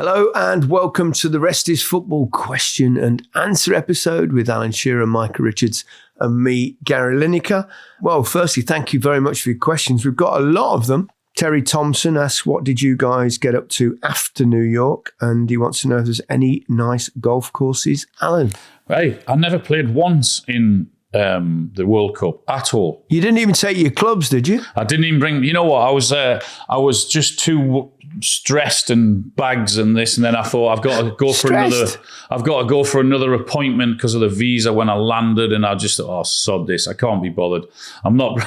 Hello and welcome to the Rest is Football question and answer episode with Alan Shearer, Micah Richards and me, Gary Lineker. Well, firstly, thank you very much for your questions. We've got a lot of them. Terry Thompson asks, what did you guys get up to after New York? And he wants to know if there's any nice golf courses. Alan? Hey, I never played once in the World Cup at all. You didn't even take your clubs, did you? I didn't even bring, you know what, I was just too stressed and bags and this, and then I thought I've got to go for another appointment because of the visa when I landed, and I just thought, oh, sod this, I can't be bothered. I'm not,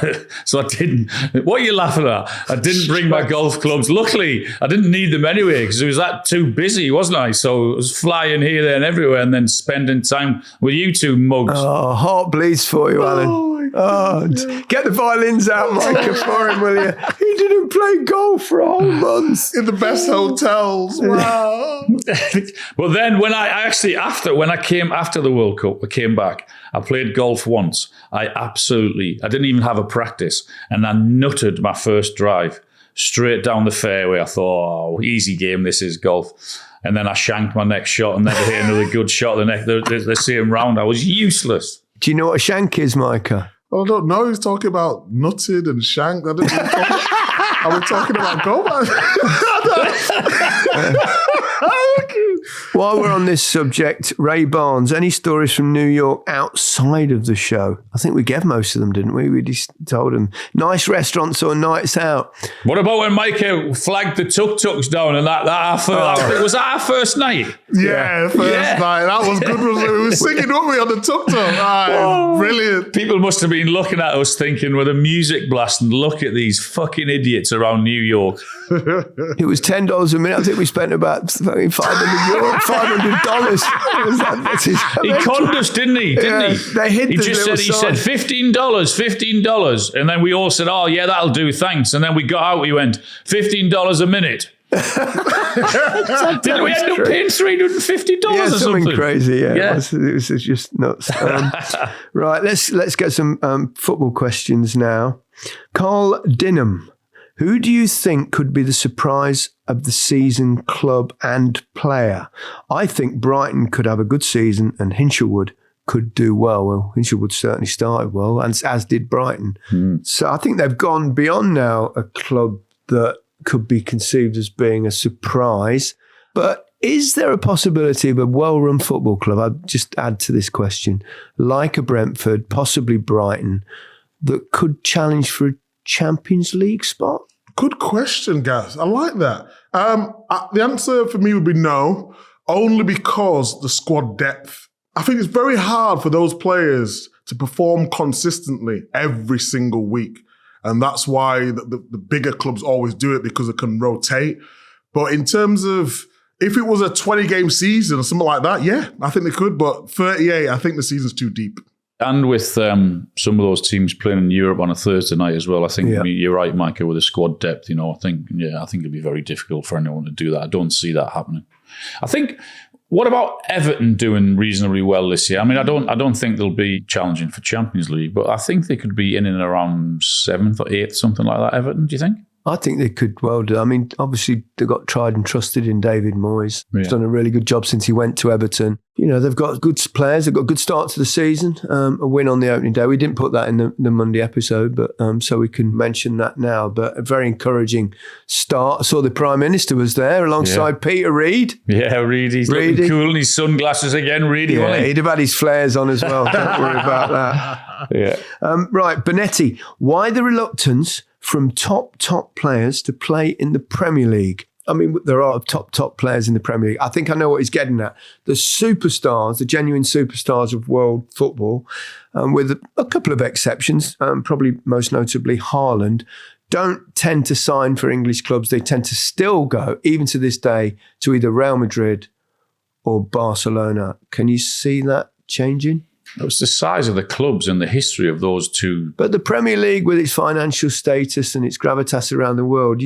so I didn't. What are you laughing at? I didn't bring my golf clubs. Luckily, I didn't need them anyway because it was that too busy, wasn't I? So I was flying here, there and everywhere and then spending time with you two mugs. Oh, heart bleeds for you, Alan. Oh, get the violins out, Micah, for him, will you? He didn't play golf for a whole month. In the best hotels. Wow. But then when when I came after the World Cup, I came back, I played golf once. I didn't even have a practice. And I nutted my first drive straight down the fairway. I thought, oh, easy game, this is golf. And then I shanked my next shot and then I hit another good shot the same round. I was useless. Do you know what a shank is, Micah? I don't know. He's talking about nutted and shanked. Are we talking about golf? While we're on this subject, Ray Barnes, any stories from New York outside of the show? I think we gave most of them, didn't we? We just told them nice restaurants or nights out. What about when Micah flagged the tuk-tuks down and was that our first night? Yeah, first night. That was good. We were singing, weren't we, on the tuk-tuk? Brilliant. People must have been looking at us thinking with a music blast and look at these fucking idiots around New York. It was $10 a minute. I think we spent about $500. He conned us, didn't he? They hid he said $15, and then we all said, "Oh yeah, that'll do, thanks." And then we got out. We went $15 a minute. Didn't we end up paying $350 or something crazy? Yeah. It was just nuts. Right, let's get some football questions now. Carl Dinham. Who do you think could be the surprise of the season, club and player? I think Brighton could have a good season and Hinchelwood could do well. Well, Hinchelwood certainly started well, and as did Brighton. So I think they've gone beyond now a club that could be conceived as being a surprise. But is there a possibility of a well-run football club, I'd just add to this question, like a Brentford, possibly Brighton, that could challenge for a Champions League spot? Good question, Gaz. I like that. The answer for me would be no, only because the squad depth. I think it's very hard for those players to perform consistently every single week. And that's why the bigger clubs always do it, because it can rotate. But in terms of, if it was a 20-game season or something like that, yeah, I think they could. But 38, I think the season's too deep. And with some of those teams playing in Europe on a Thursday night as well, I think you're right, Micah, with the squad depth. I think it'd be very difficult for anyone to do that. I don't see that happening. I think. What about Everton doing reasonably well this year? I mean, I don't think they'll be challenging for Champions League, but I think they could be in and around 7th or 8th, something like that. Everton, do you think? I think they could well do. I mean, obviously, they've got tried and trusted in David Moyes. He's done a really good job since he went to Everton. They've got good players. They've got a good start to the season. A win on the opening day. We didn't put that in the Monday episode, but so we can mention that now. But a very encouraging start. I saw the Prime Minister was there alongside Peter Reid. Yeah, Reid. He's looking cool in his sunglasses again, Reedy. Yeah, he'd have had his flares on as well. Don't worry about that. Right, Bonetti. Why the reluctance from top players to play in the Premier League? I mean, there are top players in the Premier League. I think I know what he's getting at. The superstars, the genuine superstars of world football, with a couple of exceptions, probably most notably Haaland, don't tend to sign for English clubs. They tend to still go, even to this day, to either Real Madrid or Barcelona. Can you see that changing? It was the size of the clubs and the history of those two. But the Premier League, with its financial status and its gravitas around the world,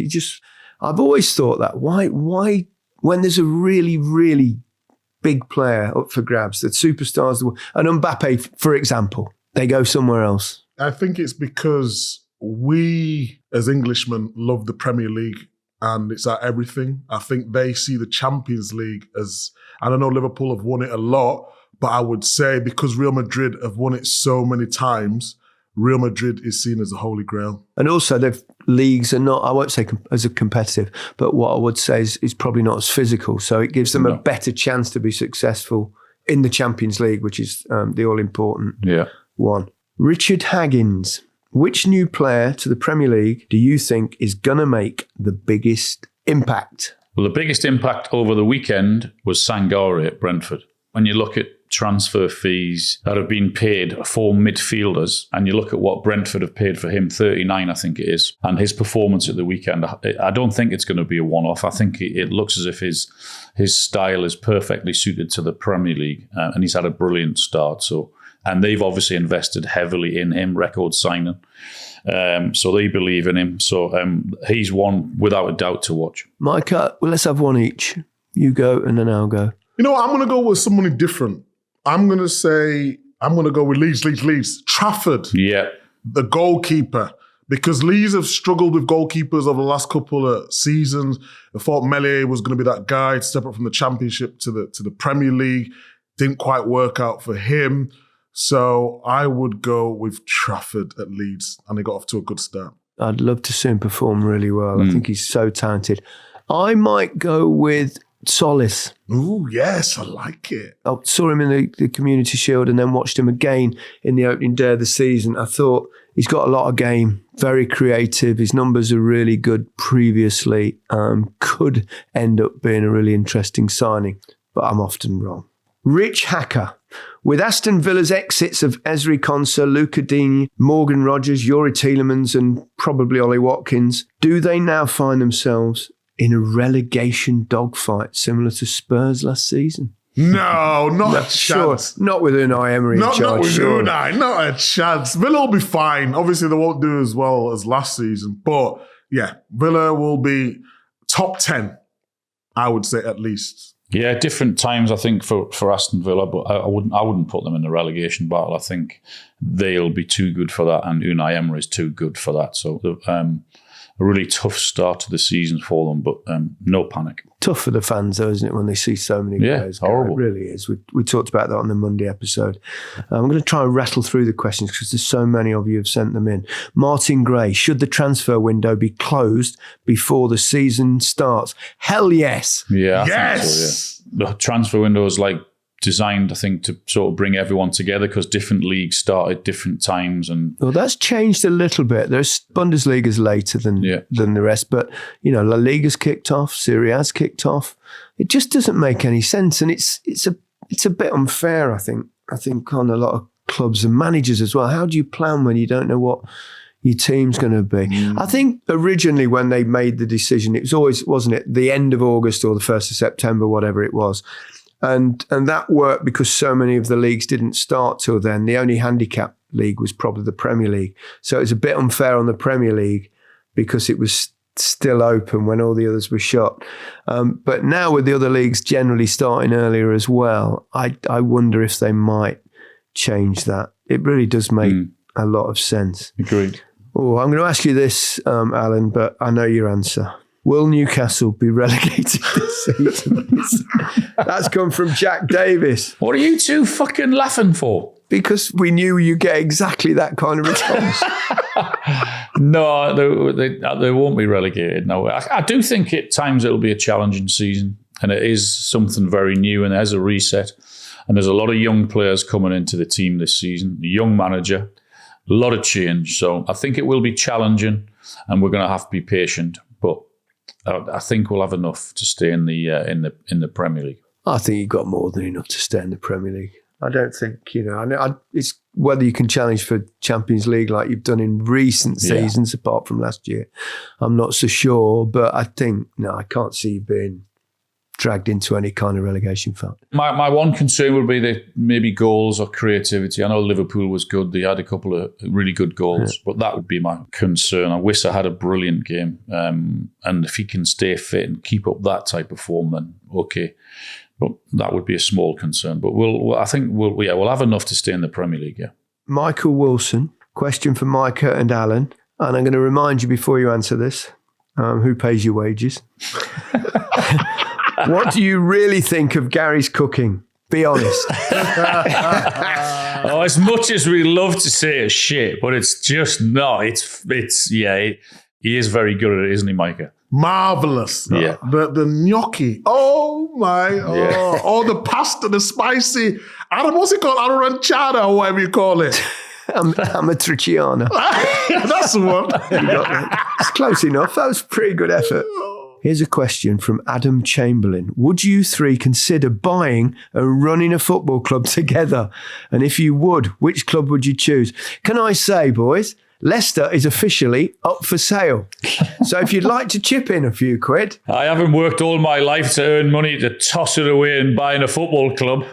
I've always thought that. Why, when there's a really, really big player up for grabs, the superstars, and Mbappe, for example, they go somewhere else? I think it's because we, as Englishmen, love the Premier League and it's at everything. I think they see the Champions League as, I don't know, Liverpool have won it a lot, but I would say because Real Madrid have won it so many times, Real Madrid is seen as a holy grail. And also, the leagues are not, I won't say as a competitive, but what I would say is probably not as physical. So it gives them a better chance to be successful in the Champions League, which is the all-important one. Richard Haggins, which new player to the Premier League do you think is going to make the biggest impact? Well, the biggest impact over the weekend was Sangare at Brentford. When you look at transfer fees that have been paid for midfielders, and you look at what Brentford have paid for him, 39 I think it is, and his performance at the weekend, I don't think it's going to be a one-off. I think it looks as if his style is perfectly suited to the Premier League, and he's had a brilliant start. And they've obviously invested heavily in him, record signing. So they believe in him. So he's one without a doubt to watch. Micah, well, let's have one each. You go and then I'll go. You know what? I'm going to go with somebody different. I'm going to go with Leeds. Trafford. Yeah. The goalkeeper. Because Leeds have struggled with goalkeepers over the last couple of seasons. I thought Meslier was going to be that guy to step up from the Championship to the Premier League. Didn't quite work out for him. So I would go with Trafford at Leeds, and he got off to a good start. I'd love to see him perform really well. I think he's so talented. I might go with Solis. Ooh, yes, I like it. I saw him in the Community Shield and then watched him again in the opening day of the season. I thought he's got a lot of game, very creative. His numbers are really good previously. Could end up being a really interesting signing, but I'm often wrong. Rich Hacker. With Aston Villa's exits of Ezri Konsa, Luca Digne, Morgan Rogers, Yuri Tielemans and probably Ollie Watkins, do they now find themselves in a relegation dogfight similar to Spurs last season? No, not a chance. Sure, not with Unai Emery in charge. Not with sure. Unai, not a chance. Villa will be fine. Obviously, they won't do as well as last season. But yeah, Villa will be top 10, I would say at least. Yeah, different times, I think, for Aston Villa, but I wouldn't put them in the relegation battle. I think they'll be too good for that, and Unai Emery is too good for that. So a really tough start to the season for them, but no panic. Tough for the fans, though, isn't it, when they see so many players go? Horrible. It really is. We talked about that on the Monday episode. I'm going to try and rattle through the questions because there's so many of you have sent them in. Martin Gray, should the transfer window be closed before the season starts? Hell yes. Yeah, I think so, yeah. The transfer window is designed, I think, to sort of bring everyone together because different leagues start at different times. And well, that's changed a little bit. There's Bundesliga's later than the rest, but La Liga's kicked off, Serie A's kicked off. It just doesn't make any sense, and it's a bit unfair. I think on a lot of clubs and managers as well. How do you plan when you don't know what your team's going to be? I think originally when they made the decision, it was always, wasn't it, the end of August or the 1st of September, whatever it was. And that worked because so many of the leagues didn't start till then. The only handicap league was probably the Premier League. So it was a bit unfair on the Premier League because it was still open when all the others were shut. But now with the other leagues generally starting earlier as well, I wonder if they might change that. It really does make a lot of sense. Agreed. Oh, I'm going to ask you this, Alan, but I know your answer. Will Newcastle be relegated this season? That's come from Jack Davis. What are you two fucking laughing for? Because we knew you get exactly that kind of response. No, they won't be relegated. No, I do think at times it'll be a challenging season, and it is something very new, and there's a reset, and there's a lot of young players coming into the team this season. A young manager, a lot of change. So I think it will be challenging, and we're going to have to be patient. But I think we'll have enough to stay in the Premier League. I think you've got more than enough to stay in the Premier League. I don't think, it's whether you can challenge for Champions League like you've done in recent seasons, apart from last year. I'm not so sure, but I think, I can't see you being dragged into any kind of relegation fight. My one concern would be that maybe goals or creativity. I know Liverpool was good. They had a couple of really good goals, but that would be my concern. Wissa had a brilliant game. And if he can stay fit and keep up that type of form, then okay. But that would be a small concern. But we'll have enough to stay in the Premier League, yeah. Michael Wilson, question for Micah and Alan. And I'm going to remind you before you answer this, who pays your wages. What do you really think of Gary's cooking? Be honest. As much as we love to say it's shit, but it's just not. He is very good at it, isn't he, Micah? Marvelous. Yeah. The gnocchi. Oh my. Yeah. Oh, the pasta, the spicy. What's it called? Aranciata or whatever you call it. Amatriciana. That's the one. It's close enough. That was a pretty good effort. Here's a question from Adam Chamberlain. Would you three consider buying and running a football club together? And if you would, which club would you choose? Can I say, boys, Leicester is officially up for sale. So if you'd like to chip in a few quid. I haven't worked all my life to earn money to toss it away and buying a football club.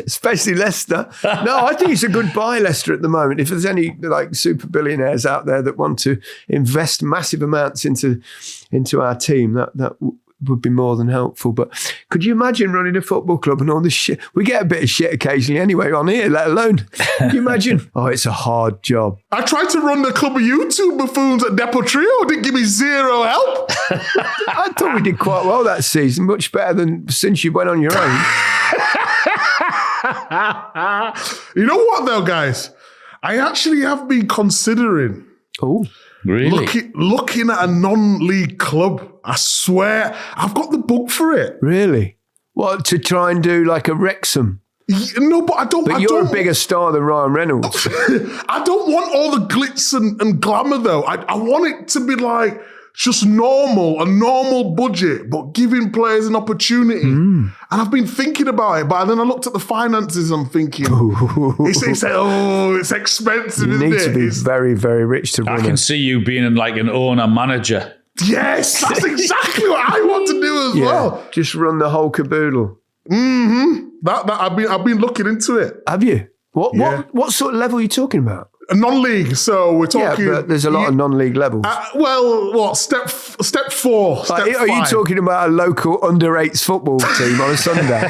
Especially Leicester. No, I think it's a good buy, Leicester, at the moment. If there's any like super billionaires out there that want to invest massive amounts into our team, that would be more than helpful. But could you imagine running a football club and all this shit? We get a bit of shit occasionally anyway on here, let alone. Can you imagine? Oh, it's a hard job. I tried to run the club of YouTube buffoons at Depot Trio. Didn't give me zero help. I thought we did quite well that season, much better than since you went on your own. You know what, though, guys? I actually have been considering. Oh, really? Looking at a non-league club. I swear, I've got the book for it. Really? What, to try and do like a Wrexham? No, but I don't. But you're a bigger star than Ryan Reynolds. I don't want all the glitz and glamour, though. I want it to be like just a normal budget, but giving players an opportunity. And I've been thinking about it, but then I looked at the finances and I'm thinking, it's expensive, You need to be very, very rich to run I can see you being like an owner-manager. Yes, that's exactly what I want to do as well. Just run the whole caboodle. That I've been looking into it. Have you? Yeah. What sort of level are you talking about? A non-league, so we're talking. Yeah, but there's a lot of non-league levels. Step 4? Step 5. Are you talking about a local under-8s football team on a Sunday?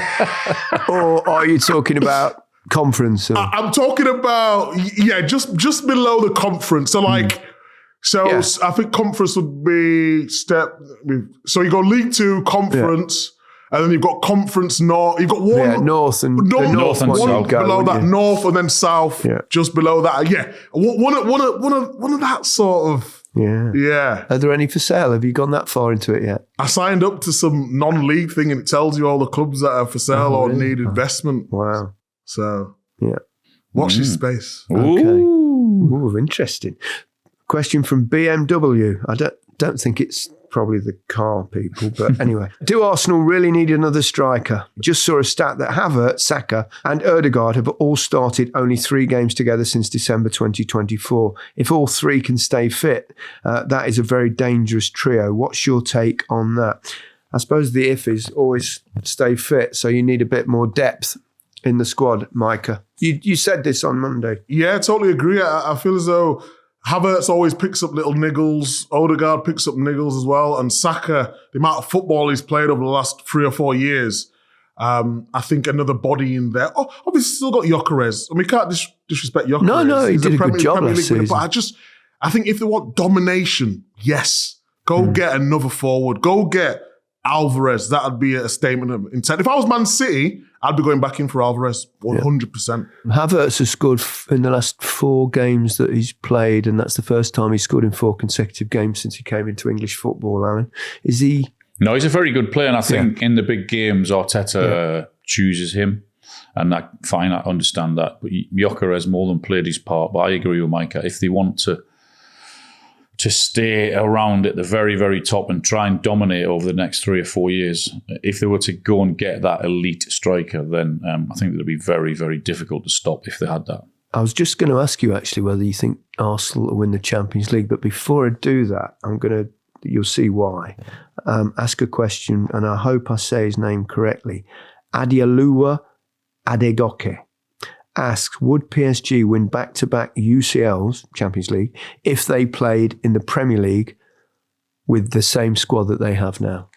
Or are you talking about conference? I'm talking about, just below the conference. So I think conference would be so you go League 2, conference, and then you've got Conference North. You've got one North and North and South. Below that, North and then South. Yeah. Just below that. Yeah. One of that sort of. Yeah. Yeah. Are there any for sale? Have you gone that far into it yet? I signed up to some non-league thing and it tells you all the clubs that are for sale or need investment. Wow. So yeah. Watch this space. Okay. Ooh, interesting. Question from BMW. I don't think it's probably the car people, but anyway. Do Arsenal really need another striker? Just saw a stat that Havertz, Saka and Ødegaard have all started only 3 games together since December 2024. If all 3 can stay fit, that is a very dangerous trio. What's your take on that? I suppose the if is always stay fit, so you need a bit more depth in the squad, Micah. You said this on Monday. Yeah, I totally agree. I feel as though Havertz always picks up little niggles. Ødegaard picks up niggles as well. And Saka, the amount of football he's played over the last 3 or 4 years, I think another body in there. Oh, obviously still got Gyökeres. I mean, we can't disrespect Gyökeres. No, he did a good job last season. But I think if they want domination, yes, go get another forward. Go get Alvarez. That would be a statement of intent. If I was Man City, I'd be going back in for Alvarez, 100%. Havertz has scored in the last 4 games that he's played, and that's the first time he's scored in 4 consecutive games since he came into English football, Alan. Is he... No, he's a very good player, and I think in the big games, Arteta chooses him, and I understand that. But Gyökeres more than played his part, but I agree with Micah. If they want to stay around at the very, very top and try and dominate over the next 3 or 4 years, if they were to go and get that elite striker, then I think it would be very, very difficult to stop if they had that. I was just going to ask you actually whether you think Arsenal will win the Champions League, but before I do that, you'll see why, ask a question, and I hope I say his name correctly. Adeoluwa Adegoke asks, would PSG win back-to-back UCLs, Champions League, if they played in the Premier League with the same squad that they have now?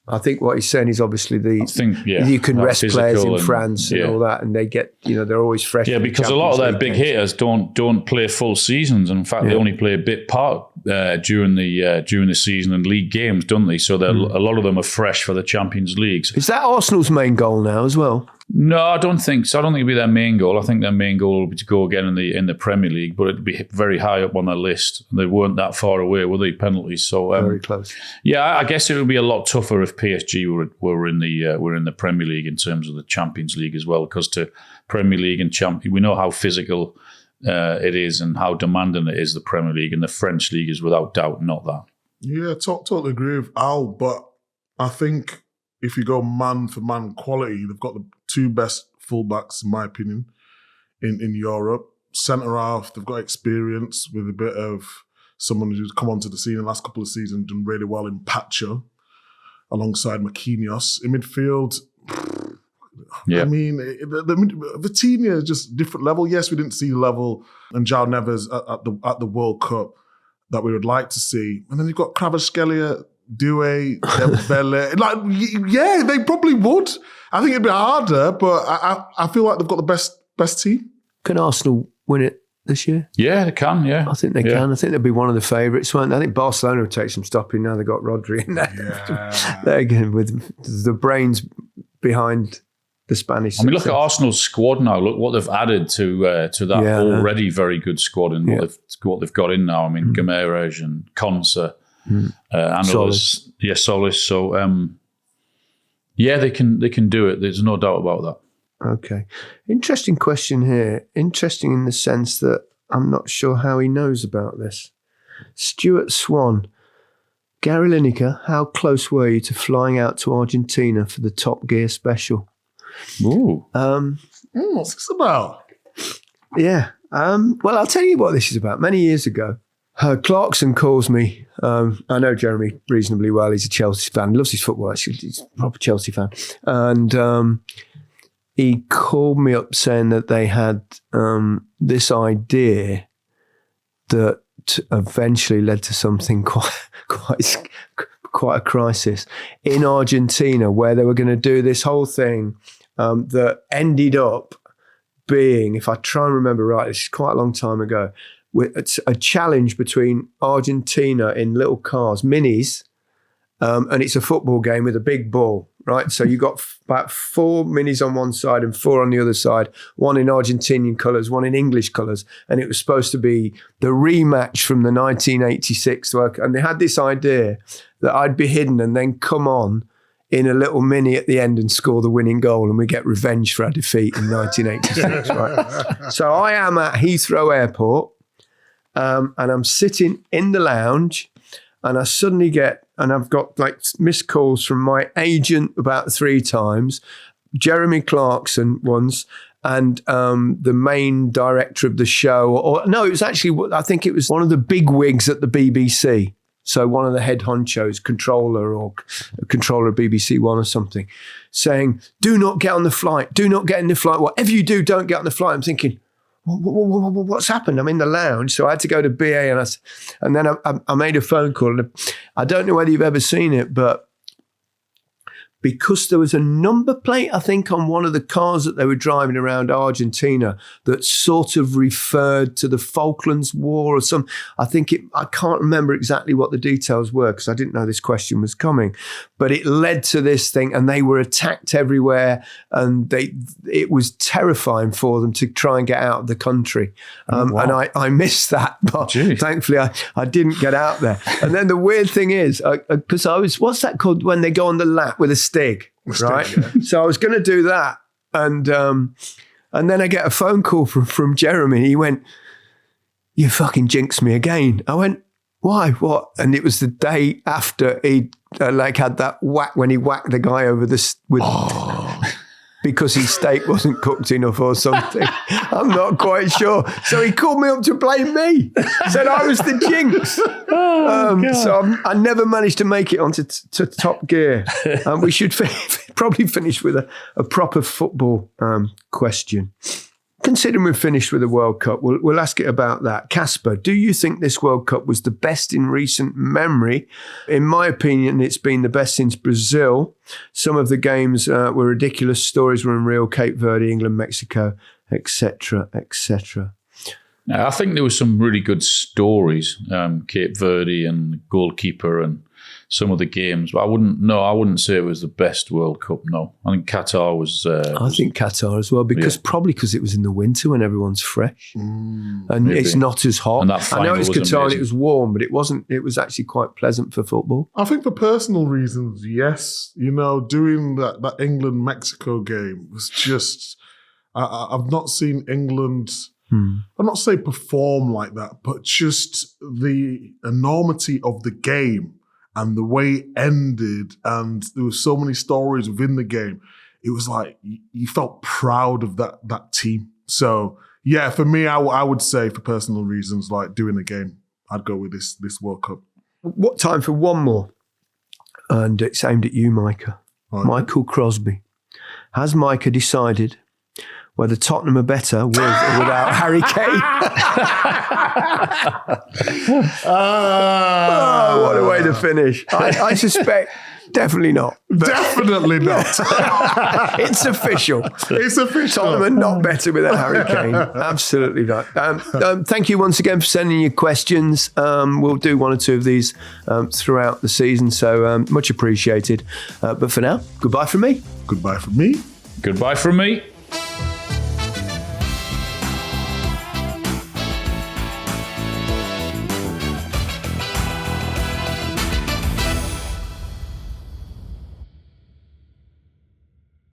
I think what he's saying is obviously you can rest players in France and all that, and they get, they're always fresh. Yeah, because a lot of their big hitters don't play full seasons. In fact, they only play a bit part during the season and league games, don't they? So a lot of them are fresh for the Champions Leagues. Is that Arsenal's main goal now as well? No, I don't think so. I don't think it'll be their main goal. I think their main goal will be to go again in the Premier League, but it'd be very high up on their list. They weren't that far away, were they? Penalties, so very close. Yeah, I guess it would be a lot tougher if PSG were in the Premier League in terms of the Champions League as well, because to Premier League and we know how physical it is and how demanding it is. The Premier League and the French league is without doubt not that. Yeah, totally agree with Al, but I think if you go man for man quality, they've got the two best fullbacks, in my opinion, in Europe. Centre half, they've got experience with a bit of someone who's come onto the scene in the last couple of seasons, done really well in Pacho, alongside Marquinhos. In midfield, I mean, the Vitinha is just a different level. Yes, we didn't see the level and João Neves at the World Cup that we would like to see. And then you've got Kvaratskhelia, Doué, Dembele. Yeah, they probably would. I think it'd be harder, but I feel like they've got the best team. Can Arsenal win it this year? Yeah, they can, yeah. I think they can. I think they'll be one of the favourites. I think Barcelona will take some stopping now they've got Rodri in there. Yeah. They're again with the brains behind the Spanish. I mean, look at Arsenal's squad now. Look what they've added to that already very good squad and what they've got in now. I mean, Guimaraes and Konsa. And Solis. Solis. So, they can do it. There's no doubt about that. Okay. Interesting question here. Interesting in the sense that I'm not sure how he knows about this. Stuart Swan. Gary Lineker, how close were you to flying out to Argentina for the Top Gear special? Ooh. What's this about? Yeah. Well, I'll tell you what this is about. Many years ago, Clarkson calls me. I know Jeremy reasonably well. He's a Chelsea fan. He loves his football, actually. He's a proper Chelsea fan. And he called me up saying that they had this idea that eventually led to something quite a crisis in Argentina, where they were going to do this whole thing that ended up being, if I try and remember right, this is quite a long time ago, it's a challenge between Argentina in little cars, minis, and it's a football game with a big ball, right? So you got about 4 minis on one side and 4 on the other side, one in Argentinian colours, one in English colours, and it was supposed to be the rematch from the 1986 work. And they had this idea that I'd be hidden and then come on in a little mini at the end and score the winning goal, and we get revenge for our defeat in 1986, right? So I am at Heathrow Airport, and I'm sitting in the lounge, and I suddenly I've got like missed calls from my agent about 3 times, Jeremy Clarkson once, and the main director of the show. I think it was one of the big wigs at the BBC. So one of the head honchos, controller of BBC One or something, saying, do not get on the flight. Do not get in the flight. Whatever you do, don't get on the flight. I'm thinking, what's happened? I'm in the lounge. So I had to go to BA and then I made a phone call. And I don't know whether you've ever seen it, but because there was a number plate, I think, on one of the cars that they were driving around Argentina that sort of referred to the Falklands War or some. I can't remember exactly what the details were because I didn't know this question was coming, but it led to this thing, and they were attacked everywhere, and it was terrifying for them to try and get out of the country. Wow. And I missed that, but thankfully I didn't get out there. And then the weird thing is, because I was, what's that called when they go on the lap with a stick, right? Yeah. So I was going to do that, and then I get a phone call from Jeremy. He went, "You fucking jinxed me again." I went, "Why? What?" And it was the day after he had that whack when he whacked the guy over this with. Because his steak wasn't cooked enough or something. I'm not quite sure. So he called me up to blame me. Said I was the jinx. So I never managed to make it onto to Top Gear. We should probably finish with a proper football question. Considering we've finished with the World Cup, we'll ask it about that. Casper, do you think this World Cup was the best in recent memory? In my opinion, it's been the best since Brazil. Some of the games were ridiculous. Stories were unreal. Cape Verde, England, Mexico, etc., etc. I think there were some really good stories, Cape Verde and goalkeeper and some of the games. But I wouldn't say it was the best World Cup, no. I think Qatar was... I think Qatar as well, because it was in the winter when everyone's fresh. And maybe. It's not as hot. I know it's Qatar and it was warm, but it wasn't. It was actually quite pleasant for football. I think for personal reasons, yes. Doing that England-Mexico game was just... I've not seen England... I'm not saying perform like that, but just the enormity of the game and the way it ended, and there were so many stories within the game. It was like you felt proud of that team. So yeah, for me, I would say for personal reasons, like doing the game, I'd go with this World Cup. What time for one more? And it's aimed at you, Micah. Right. Michael Crosby. Has Micah decided whether Tottenham are better with or without Harry Kane? What a way to finish. I suspect definitely not. Definitely not. It's official. It's official. Tottenham are not better without Harry Kane. Absolutely not. Thank you once again for sending your questions. We'll do one or two of these throughout the season, so much appreciated. But for now, goodbye from me. Goodbye from me. Goodbye from me.